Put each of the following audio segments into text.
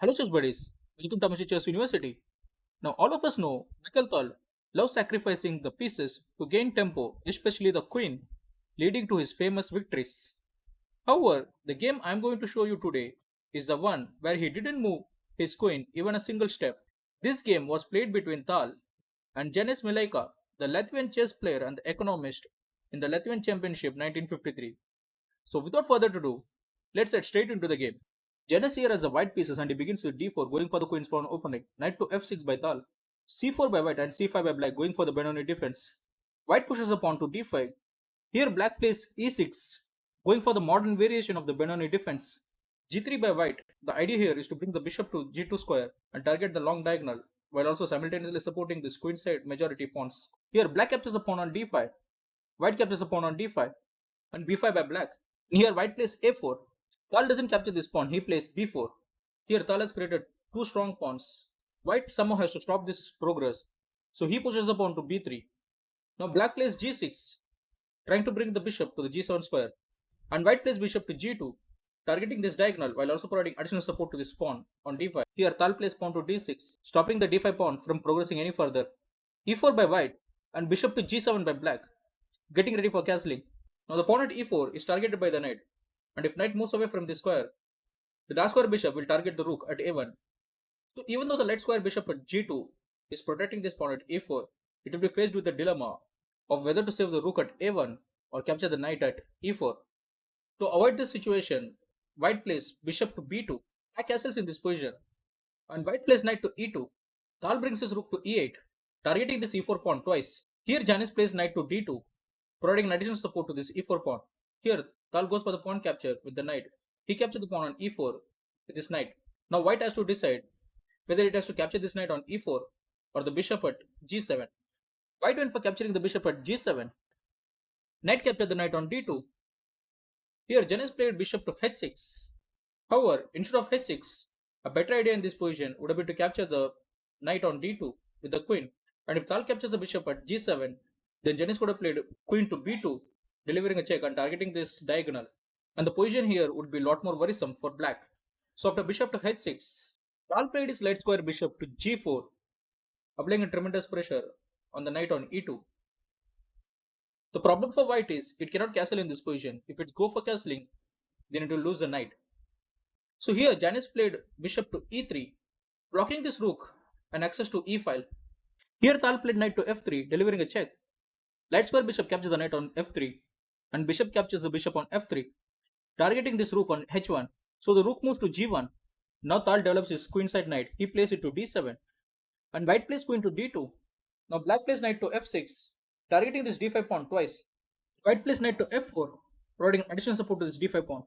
Hello chess buddies, welcome to Amateur Chess University. Now all of us know Mikhail Tal loves sacrificing the pieces to gain tempo, especially the queen, leading to his famous victories. However, the game I am going to show you today is the one where he didn't move his queen even a single step. This game was played between Tal and Janis Mileika, the Latvian chess player and economist in the Latvian Championship 1953. So without further ado, let's get straight into the game. Janis here has the white pieces and he begins with d4 going for the queen's pawn opening, knight to f6 by Tal, c4 by white and c5 by black going for the Benoni defense. White pushes a pawn to d5. Here black plays e6 going for the modern variation of the Benoni defense. g3 by white. The idea here is to bring the bishop to g2 square and target the long diagonal while also simultaneously supporting the queenside majority pawns. Here black captures a pawn on d5, white captures a pawn on d5 and b5 by black. Here white plays a4. Tal doesn't capture this pawn, he plays b4. Here Tal has created two strong pawns. White somehow has to stop this progress, so he pushes the pawn to b3. Now black plays g6, trying to bring the bishop to the g7 square, and white plays bishop to g2, targeting this diagonal while also providing additional support to this pawn on d5. Here Tal plays pawn to d6, stopping the d5 pawn from progressing any further. e4 by white and bishop to g7 by black, getting ready for castling. Now the pawn at e4 is targeted by the knight, and if knight moves away from the square, the dark square bishop will target the rook at a1. So even though the light square bishop at g2 is protecting this pawn at a4, it will be faced with the dilemma of whether to save the rook at a1 or capture the knight at e4. To avoid this situation, white plays bishop to b2. Black castles in this position, and white plays knight to e2. Tal brings his rook to e8, targeting this e4 pawn twice. Here Janis plays knight to d2, providing additional support to this e4 pawn. Here Tal goes for the pawn capture with the knight. He captures the pawn on e4 with this knight. Now white has to decide whether it has to capture this knight on e4 or the bishop at g7. White went for capturing the bishop at g7. Knight captured the knight on d2. Here Janis played bishop to h6. However, instead of h6, a better idea in this position would have been to capture the knight on d2 with the queen. And if Tal captures the bishop at g7, then Janis could have played queen to b2, delivering a check and targeting this diagonal. And the position here would be a lot more worrisome for black. So after bishop to h6, Tal played his light square bishop to g4, applying a tremendous pressure on the knight on e2. The problem for white is it cannot castle in this position. If it go for castling, then it will lose the knight. So here Janis played bishop to e3, blocking this rook and access to e file. Here Tal played knight to f3, delivering a check. Light square bishop captures the knight on f3, and bishop captures the bishop on f3, targeting this rook on h1. So the rook moves to g1. Now Tal develops his queenside knight. He plays it to d7, and white plays queen to d2. Now black plays knight to f6, targeting this d5 pawn twice. White plays knight to f4, providing additional support to this d5 pawn.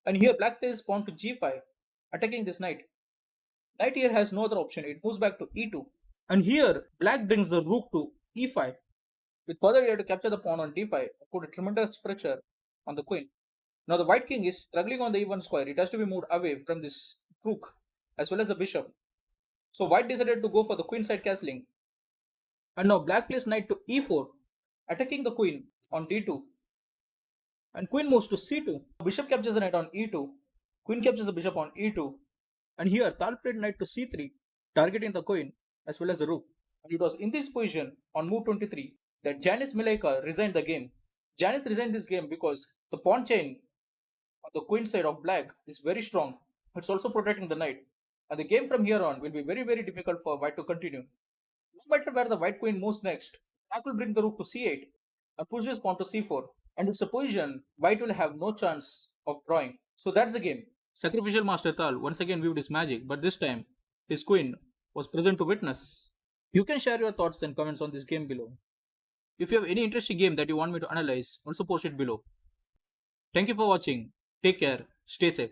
And here black plays pawn to g5, attacking this knight. Knight here has no other option, it moves back to e2. And here black brings the rook to e5. With further idea to capture the pawn on d5, put a tremendous pressure on the queen. Now the white king is struggling on the e1 square, it has to be moved away from this rook as well as the bishop. So white decided to go for the queenside castling. And now black plays knight to e4, attacking the queen on d2. And queen moves to c2. Bishop captures the knight on e2. Queen captures the bishop on e2. And here Tal played knight to c3, targeting the queen as well as the rook. And it was in this position on move 23 that Janis Mileika resigned the game. Janis resigned this game because the pawn chain on the queen side of black is very strong. It's also protecting the knight. And the game from here on will be very difficult for white to continue. No matter where the white queen moves next, black will bring the rook to c8 and push this pawn to c4. And it's a position white will have no chance of drawing. So that's the game. Sacrificial Master Tal once again viewed his magic, but this time his queen was present to witness. You can share your thoughts and comments on this game below. If you have any interesting game that you want me to analyze, also post it below. Thank you for watching. Take care. Stay safe.